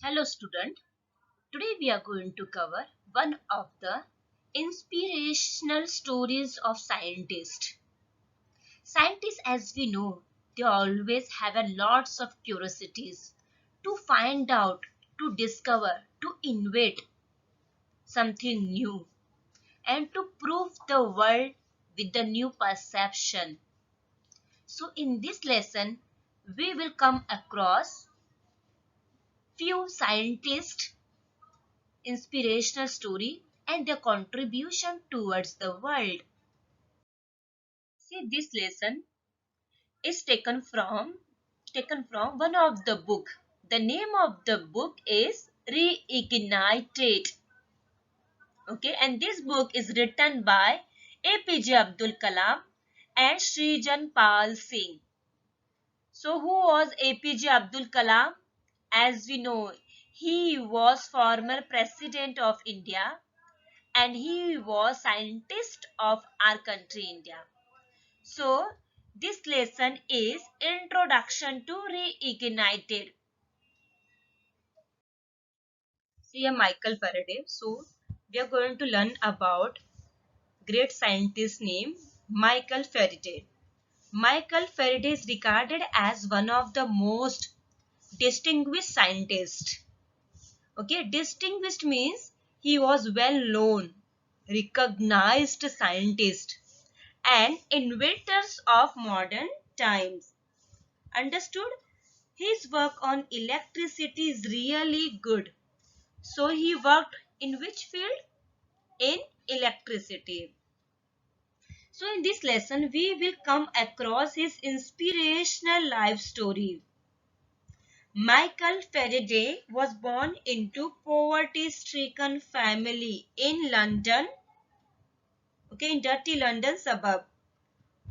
Hello student, today we are going to cover one of the inspirational stories of scientists. Scientists, as we know, they always have a lots of curiosities to find out, to discover, to invent something new and to prove the world with the new perception. So in this lesson, we will come across few scientists inspirational story and their contribution towards the world. See, this lesson is taken from one of the book. The name of the book is Reignited. Okay, and this book is written by APJ Abdul Kalam and Srijan Pal Singh. So, who was APJ Abdul Kalam? As we know, he was former president of India and he was scientist of our country India. So this lesson is Introduction to Reignited. See a Michael Faraday. So we are going to learn about great scientist named Michael Faraday. Michael Faraday is regarded as one of the most distinguished scientists. Okay, distinguished means he was well known, recognized scientist and inventors of modern times. Understood? His work on electricity is really good. So he worked in which field? In electricity. So in this lesson, we will come across his inspirational life story. Michael Faraday was born into poverty-stricken family in London, okay, in dirty London suburb.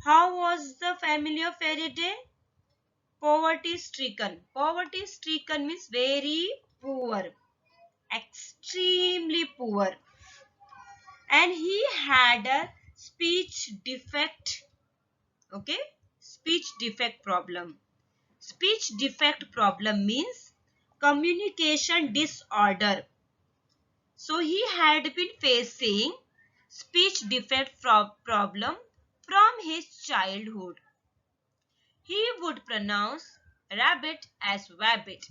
How was the family of Faraday? Poverty stricken. Poverty stricken means very poor, extremely poor. And he had a speech defect. Okay, speech defect problem. Speech defect problem means communication disorder. So he had been facing speech defect problem from his childhood. He would pronounce rabbit as wabbit,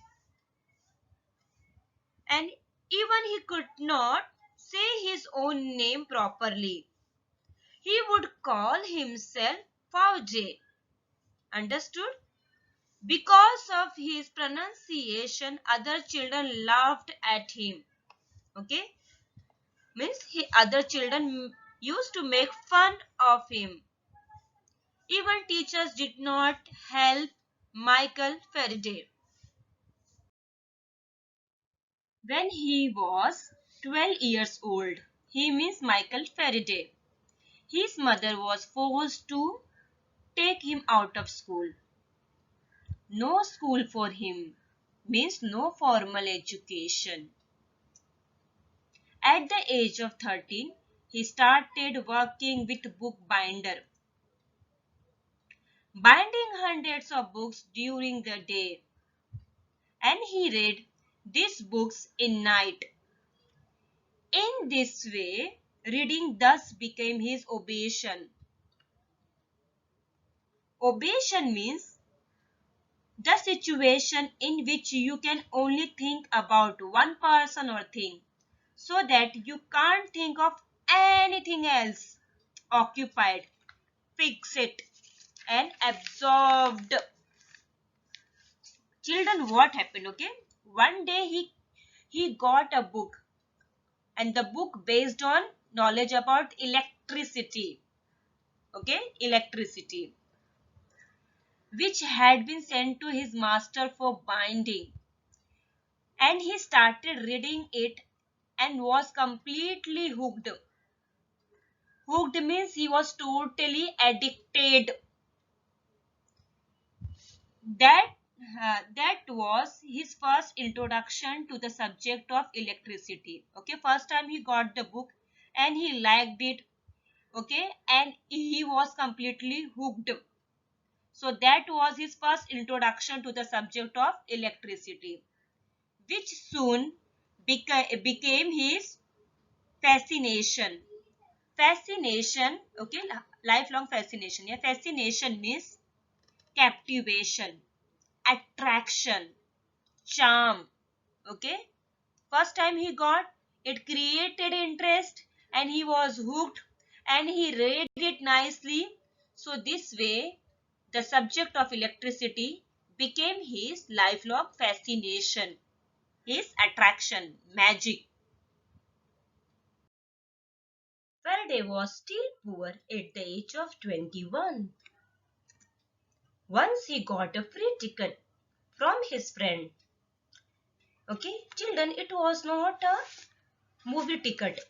and even he could not say his own name properly. He would call himself Fauji. Understood? Because of his pronunciation, other children laughed at him. Okay? Means other children used to make fun of him. Even teachers did not help Michael Faraday. When he was 12 years old, he means Michael Faraday, his mother was forced to take him out of school. No school for him means no formal education. At the age of 13, he started working with bookbinder, binding hundreds of books during the day. And he read these books in night. In this way, reading thus became his obsession. Obsession means the situation in which you can only think about one person or thing so that you can't think of anything else. Occupied, fixed and absorbed. Children, what happened? Okay, one day he got a book, and the book based on knowledge about electricity. Okay, electricity, which had been sent to his master for binding, and he started reading it and was completely hooked. Hooked means he was totally addicted. That was his first introduction to the subject of electricity. Okay, first time he got the book and he liked it. Okay, and he was completely hooked. So that was his first introduction to the subject of electricity. which soon became his fascination. Fascination, okay, lifelong fascination. Yeah, fascination means captivation, attraction, charm. Okay, first time he got it, created interest, and he was hooked, and he read it nicely. So this way the subject of electricity became his lifelong fascination, his attraction, magic. Faraday was still poor at the age of 21. Once he got a free ticket from his friend. Okay, children, it was not a movie ticket.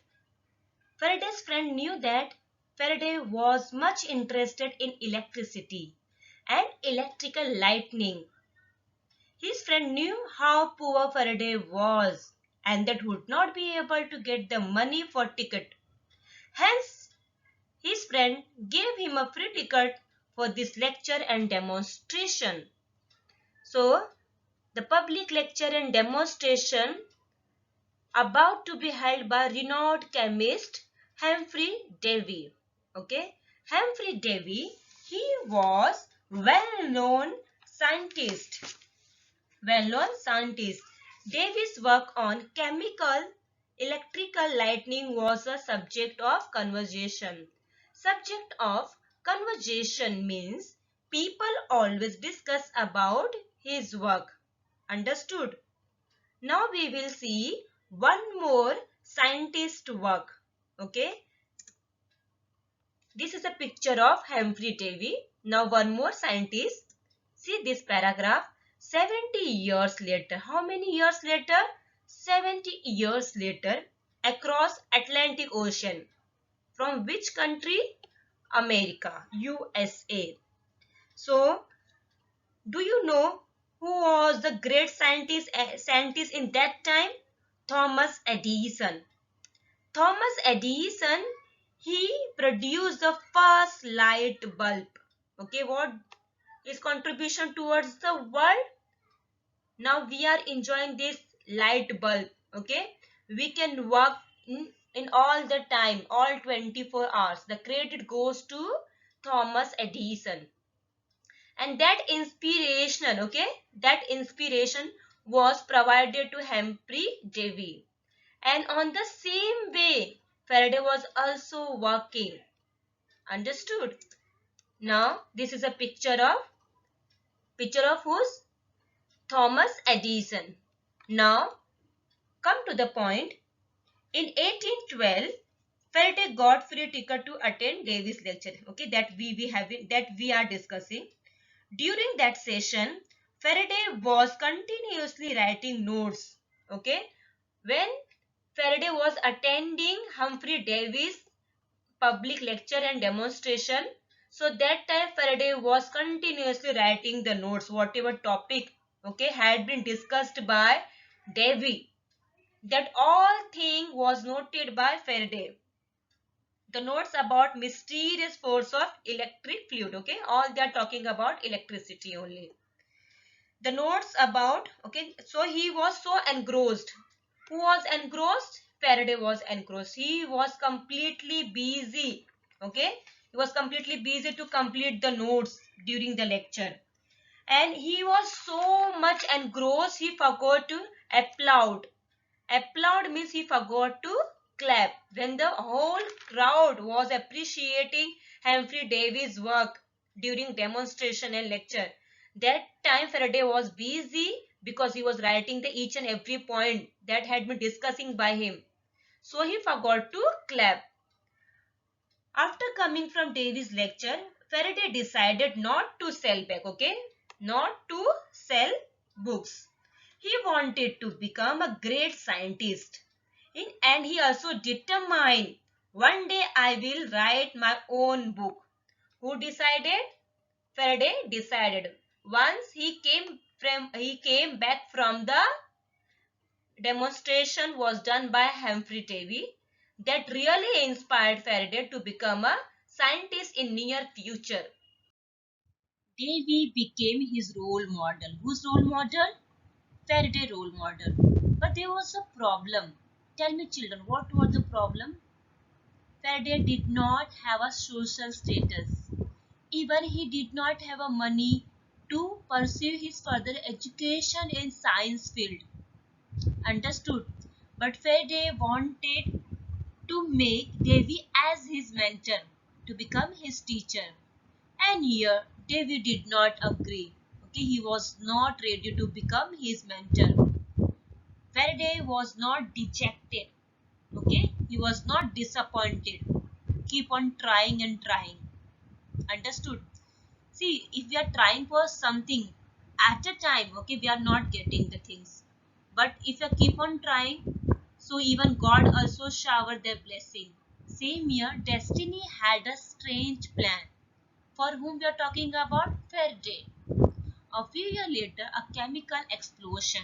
Faraday's friend knew that Faraday was much interested in electricity and electrical lightning. His friend knew how poor Faraday was and that would not be able to get the money for ticket. Hence, his friend gave him a free ticket for this lecture and demonstration. So, the public lecture and demonstration about to be held by renowned chemist Humphrey Davy. Okay, Humphrey Davy, he was well-known scientist. Well-known scientist. Davy's work on chemical electrical lightning was a subject of conversation. Subject of conversation means people always discuss about his work. Understood? Now we will see one more scientist work. Okay. This is a picture of Humphrey Davy. Now one more scientist. See this paragraph. 70 years later. How many years later? 70 years later. Across Atlantic Ocean. From which country? America. USA. So, do you know who was the great scientist in that time? Thomas Edison. Thomas Edison, he produced the first light bulb. Okay, what his contribution towards the world? Now we are enjoying this light bulb. Okay, we can work in all the time, all 24 hours. The credit goes to Thomas Edison. And that inspiration, okay, that inspiration was provided to Humphrey Davy. And on the same way, Faraday was also working. Understood? Now, this is a picture of whose? Thomas Edison. Now, come to the point. In 1812, Faraday got free ticket to attend Davy's lecture. Okay, that we are discussing. During that session, Faraday was continuously writing notes. Okay, when Faraday was attending Humphrey Davy's public lecture and demonstration, so that time Faraday was continuously writing the notes, whatever topic, okay, had been discussed by Davy. That all thing was noted by Faraday. The notes about mysterious force of electric fluid, okay, all they are talking about electricity only. The notes about, okay, so he was so engrossed. Who was engrossed? Faraday was engrossed. He was completely busy. Okay, he was completely busy to complete the notes during the lecture, and he was so much engrossed he forgot to applaud. Applaud means he forgot to clap when the whole crowd was appreciating Humphrey Davy's work during demonstration and lecture. That time Faraday was busy because he was writing the each and every point that had been discussing by him. So he forgot to clap. After coming from Davy's lecture, Faraday decided not to sell back, okay? Not to sell books. He wanted to become a great scientist. And he also determined, one day I will write my own book. Who decided? Faraday decided. Once he came back from the demonstration was done by Humphrey Davy, that really inspired Faraday to become a scientist in near future. Davy became his role model. Whose role model? Faraday role model. But there was a problem. Tell me, children, what was the problem? Faraday did not have a social status. Even he did not have a money to pursue his further education in science field. Understood? But Faraday wanted to make Davy as his mentor, to become his teacher. And here Davy did not agree. Okay, he was not ready to become his mentor. Faraday was not dejected. Okay, he was not disappointed. Keep on trying and trying. Understood? See, if we are trying for something at a time, okay, we are not getting the things. But if you keep on trying, so even God also showered their blessing. Same year, Destiny had a strange plan. For whom we are talking about? Faraday. A few years later, a chemical explosion.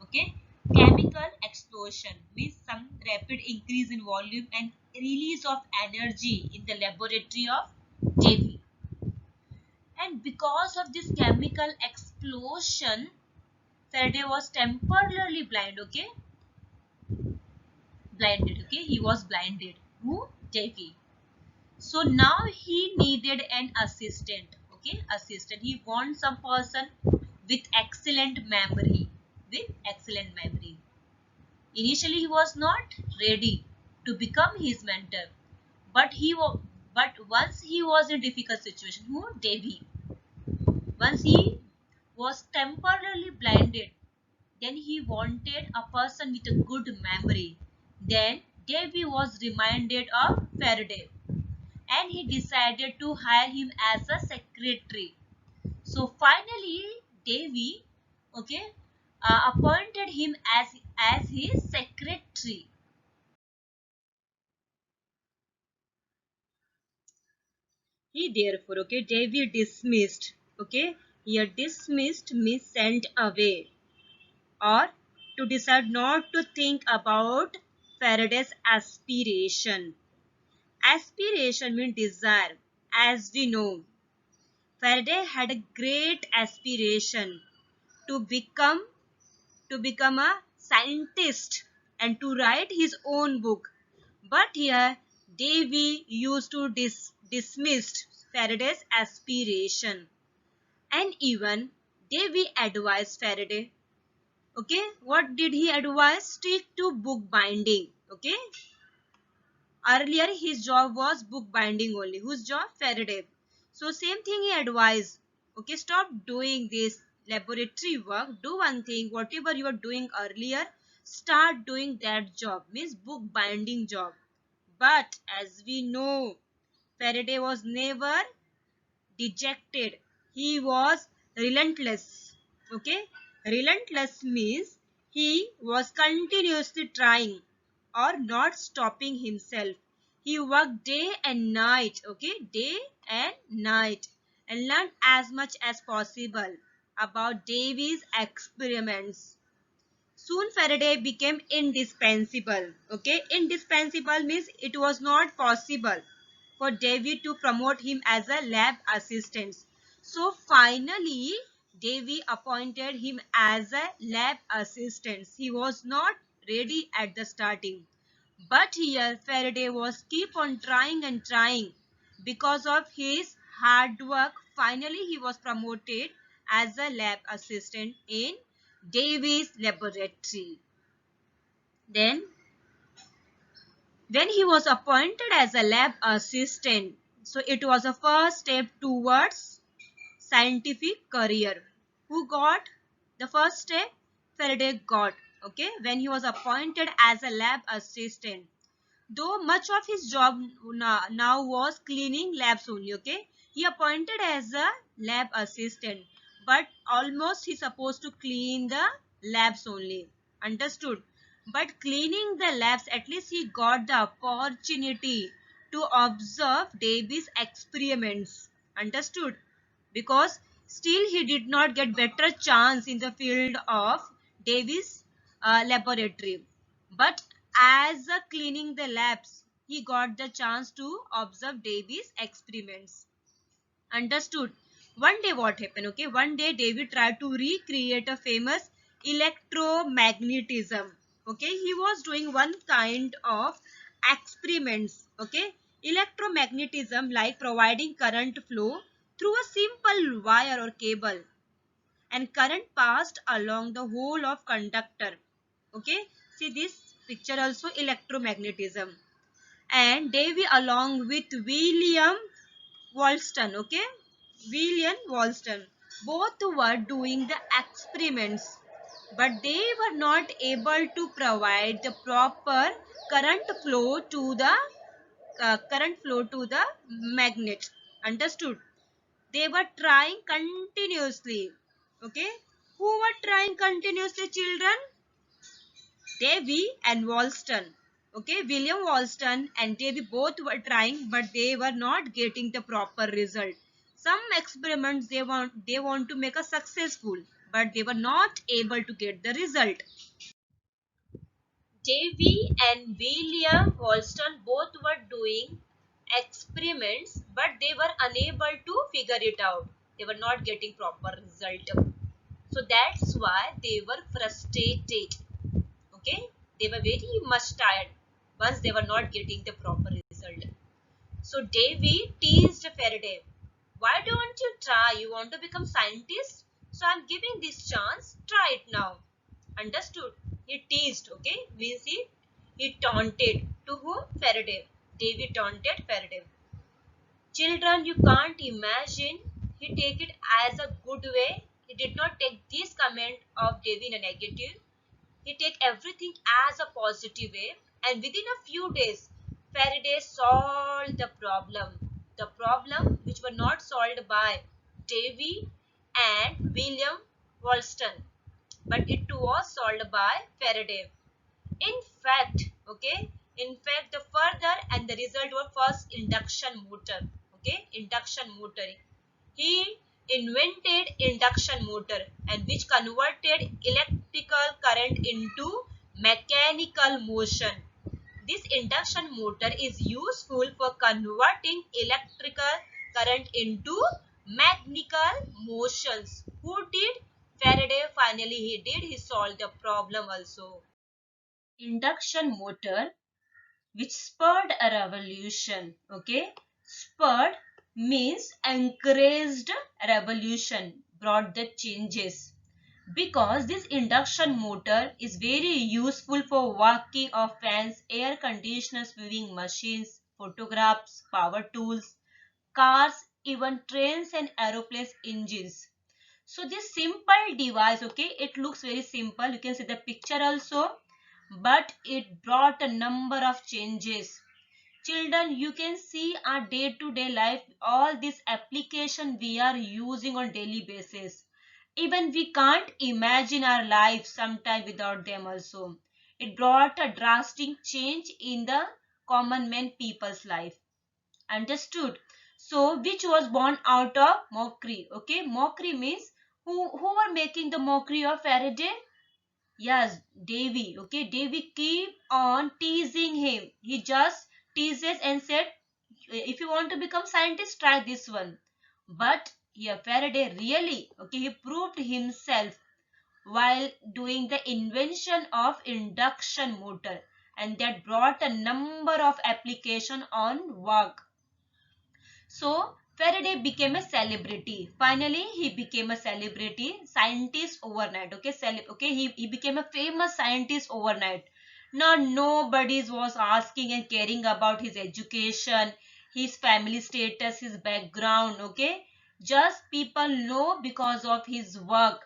Okay, chemical explosion means some rapid increase in volume and release of energy in the laboratory of Davy. And because of this chemical explosion, Faraday was temporarily blind. Okay, blinded. Okay, he was blinded. Who? Davy. So now he needed an assistant. Okay, assistant. He wants some person with excellent memory. With excellent memory. Initially, he was not ready to become his mentor, but once he was in a difficult situation, who? Davy. Once he was temporarily blinded, then he wanted a person with a good memory. Then Davy was reminded of Faraday, and he decided to hire him as a secretary. So finally, Davy, okay, appointed him as his secretary. He therefore, okay, Davy dismissed, okay, here dismissed means sent away, or to decide not to think about Faraday's aspiration. Aspiration means desire. As we know, Faraday had a great aspiration to become a scientist and to write his own book. But here Davy used to dismiss Faraday's aspiration, and even Davy advised Faraday. Okay, what did he advise? Stick to book binding. Okay, earlier his job was book binding only. Whose job? Faraday. So same thing he advised. Okay, stop doing this laboratory work. Do one thing, whatever you are doing earlier, start doing that job, means book binding job. But as we know, Faraday was never dejected. He was relentless. Okay, relentless means he was continuously trying or not stopping himself. He worked day and night. Okay, day and night, and learned as much as possible about Davy's experiments. Soon Faraday became indispensable. Okay, indispensable means it was not possible for Davy to promote him as a lab assistant. So finally, Davy appointed him as a lab assistant. He was not ready at the starting. But here Faraday was keep on trying and trying. Because of his hard work, finally he was promoted as a lab assistant in Davy's laboratory. Then when he was appointed as a lab assistant, so it was a first step towards scientific career. Who got the first step? Faraday got. Okay, when he was appointed as a lab assistant, though much of his job now was cleaning labs only. Okay, he appointed as a lab assistant, but almost he supposed to clean the labs only. Understood? But cleaning the labs, at least he got the opportunity to observe Davy's experiments. Understood? Because still he did not get better chance in the field of Davy's laboratory. But as cleaning the labs, he got the chance to observe Davy's experiments. Understood? One day what happened? Okay, one day Davy tried to recreate a famous electromagnetism. Okay, he was doing one kind of experiments. Okay, electromagnetism like providing current flow through a simple wire or cable, and current passed along the whole of conductor. Okay, see this picture also electromagnetism. And Davy along with William Wollaston, okay, William Wollaston, both were doing the experiments, but they were not able to provide the proper current flow to the magnet. Understood? They were trying continuously. Okay, who were trying continuously, children? Davy and Wollaston. Okay, William Wollaston and Davy both were trying, but they were not getting the proper result. Some experiments they want to make a successful, but they were not able to get the result. Davy and William Wollaston both were doing experiments, but they were unable to figure it out. They were not getting proper result. So that's why they were frustrated. Okay, they were very much tired once they were not getting the proper result. So Davy teased Faraday, why don't you try? You want to become scientist, so I'm giving this chance, try it now. Understood? He teased. Okay, means he taunted. To whom? Faraday. Davy taunted Faraday. Children, you can't imagine, he take it as a good way. He did not take this comment of Davy in a negative. He take everything as a positive way, and within a few days, Faraday solved the problem. The problem which were not solved by Davy and William Wollaston, but it was solved by Faraday. In fact, okay, in fact, the further and the result was first induction motor. Okay, induction motor. He invented induction motor, and which converted electrical current into mechanical motion. This induction motor is useful for converting electrical current into mechanical motions. Who did? Faraday. Finally he did. He solved the problem also. Induction motor which spurred a revolution. Okay, spurred means encouraged revolution, brought the changes, because this induction motor is very useful for working of fans, air conditioners, weaving machines, photographs, power tools, cars, even trains and aeroplanes engines. So this simple device, okay, it looks very simple. You can see the picture also, but it brought a number of changes. Children, you can see our day-to-day life, all this application we are using on daily basis. Even we can't imagine our life sometime without them also. It brought a drastic change in the common man people's life. Understood? So which was born out of mockery. Okay, mockery means who are making the mockery of Faraday? Yes, Davy. Okay, Davy keep on teasing him. He just teases and said, if you want to become scientist, try this one. But here Faraday really, okay, he proved himself while doing the invention of induction motor, and that brought a number of application on work. So Faraday became a celebrity. Finally, he became a celebrity scientist overnight. Okay, he became a famous scientist overnight. Now nobody was asking and caring about his education, his family status, his background. Okay, just people know because of his work.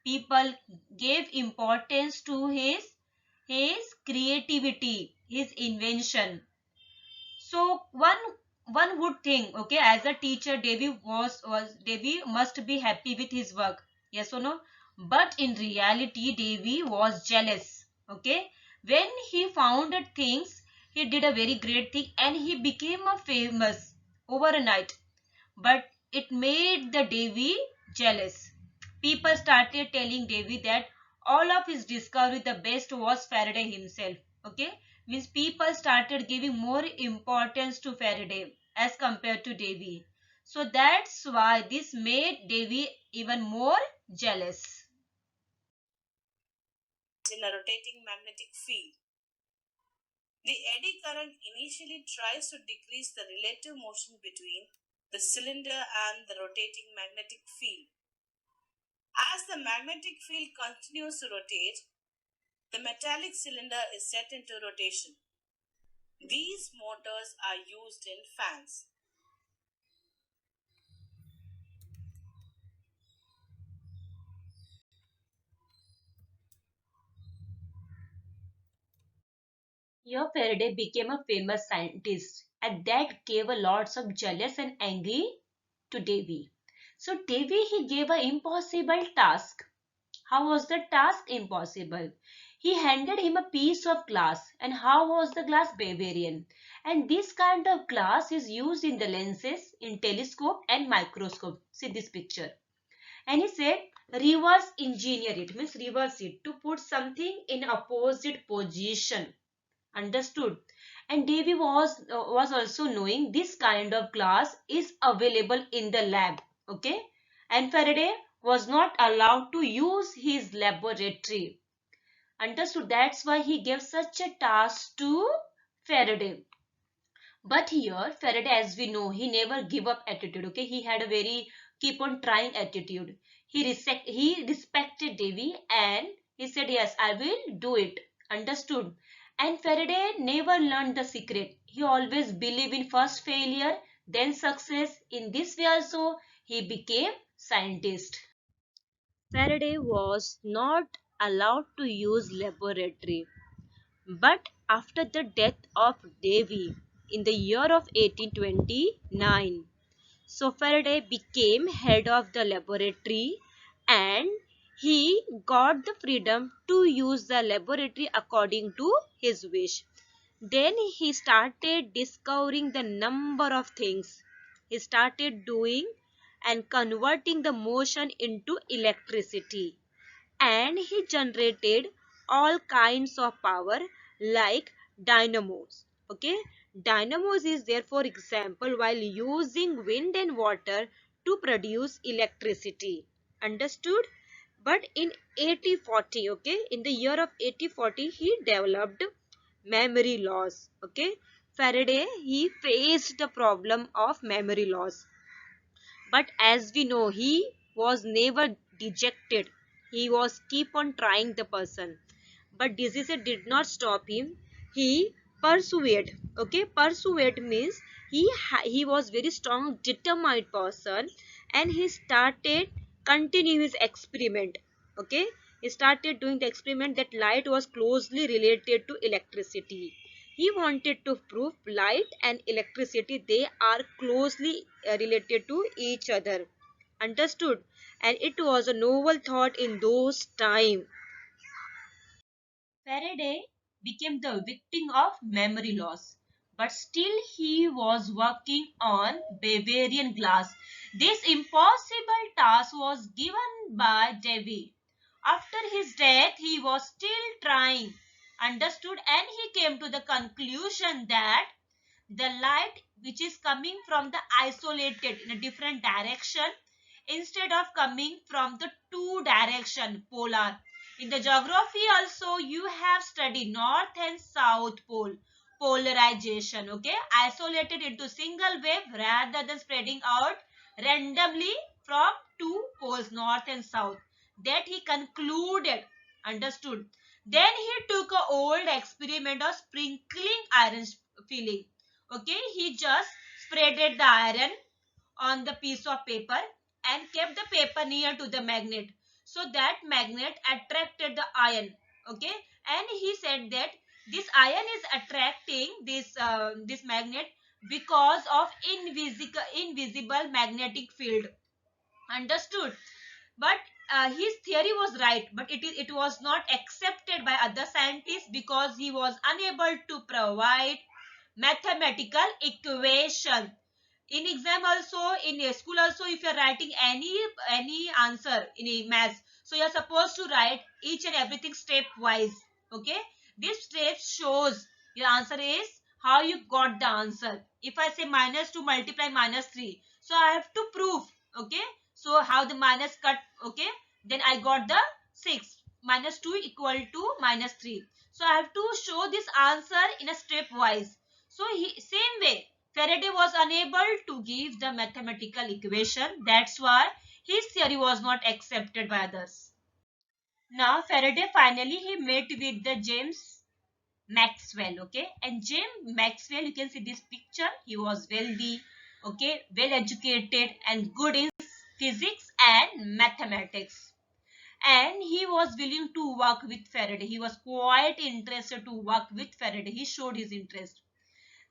People gave importance to his creativity, his invention. So one would think, okay, as a teacher, Davy must be happy with his work. Yes or no? But in reality, Davy was jealous. Okay, when he founded things, he did a very great thing and he became a famous overnight. But it made the Davy jealous. People started telling Davy that all of his discovery, the best was Faraday himself. Okay, means people started giving more importance to Faraday as compared to Davy. So that's why this made Davy even more jealous. in a rotating magnetic field. The eddy current initially tries to decrease the relative motion between the cylinder and the rotating magnetic field. As the magnetic field continues to rotate, the metallic cylinder is set into rotation. These motors are used in fans. Here Faraday became a famous scientist and that gave a lots of jealous and angry to Davy. So Davy he gave an impossible task. How was the task impossible? He handed him a piece of glass and how was the glass Bavarian? And this kind of glass is used in the lenses, in telescope and microscope. See this picture. And he said reverse engineer it means reverse it to put something in opposite position. Understood? And Davy was also knowing this kind of glass is available in the lab. Okay? And Faraday was not allowed to use his laboratory. Understood? That's why he gave such a task to Faraday. But here, Faraday, as we know, he never give up attitude. Okay, he had a very keep on trying attitude. He respected Davy and he said, yes, I will do it. Understood? And Faraday never learned the secret. He always believed in first failure, then success. In this way also, he became scientist. Faraday was not allowed to use laboratory. But after the death of Davy in the year of 1829, so Faraday became head of the laboratory and he got the freedom to use the laboratory according to his wish. Then he started discovering the number of things. He started doing and converting the motion into electricity and he generated all kinds of power like dynamos. Okay, dynamos is there for example while using wind and water to produce electricity. Understood? But in 1840, okay, in the year of 1840 he developed memory loss. Okay, Faraday he faced the problem of memory loss, but as we know, he was never dejected. He was keep on trying the person. But diseases did not stop him. He persuade. Okay, persuade means he was very strong, determined person, and he started continue his experiment. Okay, he started doing the experiment that light was closely related to electricity. He wanted to prove light and electricity they are closely related to each other. Understood? And it was a novel thought in those times. Faraday became the victim of memory loss, but still he was working on Bavarian glass. This impossible task was given by Davy. After his death, he was still trying. Understood? And he came to the conclusion that the light which is coming from the isolated in a different direction instead of coming from the two direction polar. In the geography also you have studied north and south pole polarization. Okay, isolated into single wave rather than spreading out randomly from two poles north and south, that he concluded. Understood? Then he took a old experiment of sprinkling iron filling. Okay, he just spreaded the iron on the piece of paper and kept the paper near to the magnet, so that magnet attracted the iron. Okay, and he said that this iron is attracting this magnet because of invisible magnetic field. Understood? But his theory was right, but it was not accepted by other scientists because he was unable to provide mathematical equation. In exam also, in a school also, if you are writing any answer in a math, so you are supposed to write each and everything stepwise. Okay, this step shows your answer is how you got the answer. If I say minus 2 multiply minus 3, so I have to prove. Okay, so how the minus cut. Okay, then I got the 6. minus 2 equal to minus 3. So I have to show this answer in a stepwise. So same way, Faraday was unable to give the mathematical equation. That's why his theory was not accepted by others. Now Faraday finally he met with the James Maxwell, okay, and James Maxwell, you can see this picture. He was wealthy, okay, well educated and good in physics and mathematics, and he was willing to work with Faraday. He was quite interested to work with Faraday. He showed his interest.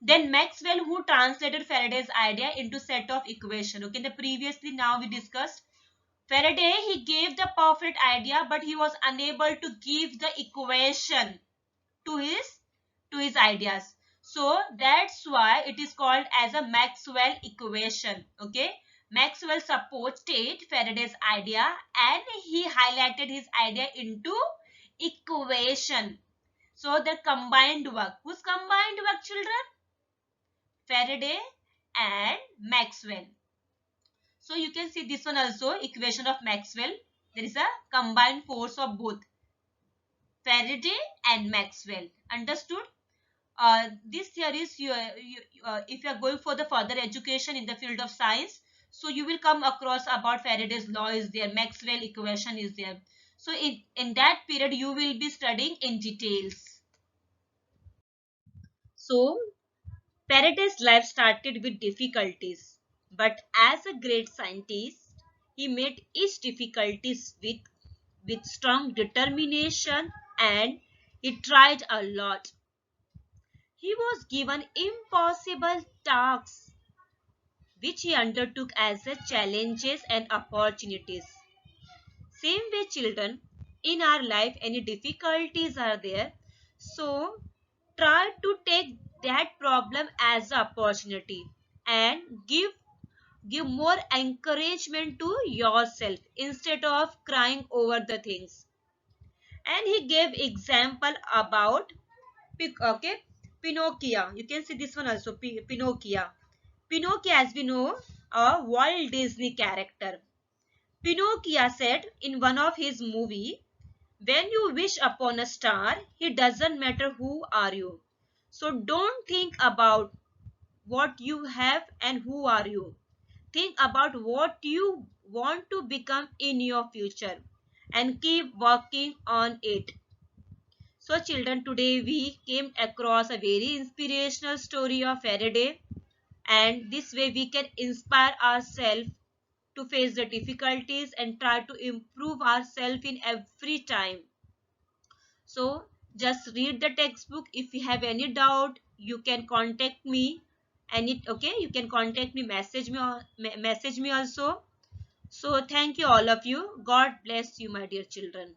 Then Maxwell, who translated Faraday's idea into set of equation. Okay, the previously now we discussed Faraday. He gave the perfect idea, but he was unable to give the equation to his ideas. So that's why it is called as a Maxwell equation. Okay, Maxwell supported Faraday's idea and he highlighted his idea into equation. So the combined work. Whose combined work, children? Faraday and Maxwell. So you can see this one also, equation of Maxwell. There is a combined force of both Faraday and Maxwell. Understood? This theories if you are going for the further education in the field of science, so you will come across about Faraday's law is there, Maxwell equation is there. So in that period you will be studying in details. So Faraday's life started with difficulties, but as a great scientist he met each difficulties with strong determination, and he tried a lot. He was given impossible tasks which he undertook as a challenges and opportunities. Same way, children, in our life any difficulties are there, so try to take that problem as an opportunity and give more encouragement to yourself instead of crying over the things. And he gave example about okay, Pinocchio. You can see this one also, Pinocchio. Pinocchio, as we know, a Walt Disney character. Pinocchio said in one of his movie, when you wish upon a star, it doesn't matter who are you. So don't think about what you have and who are you. Think about what you want to become in your future and keep working on it. So children, today we came across a very inspirational story of Faraday, and this way we can inspire ourselves to face the difficulties and try to improve ourselves in every time. So just read the textbook. If you have any doubt, you can contact me. And okay, you can contact me, message me also. So thank you all of you. God bless you, my dear children.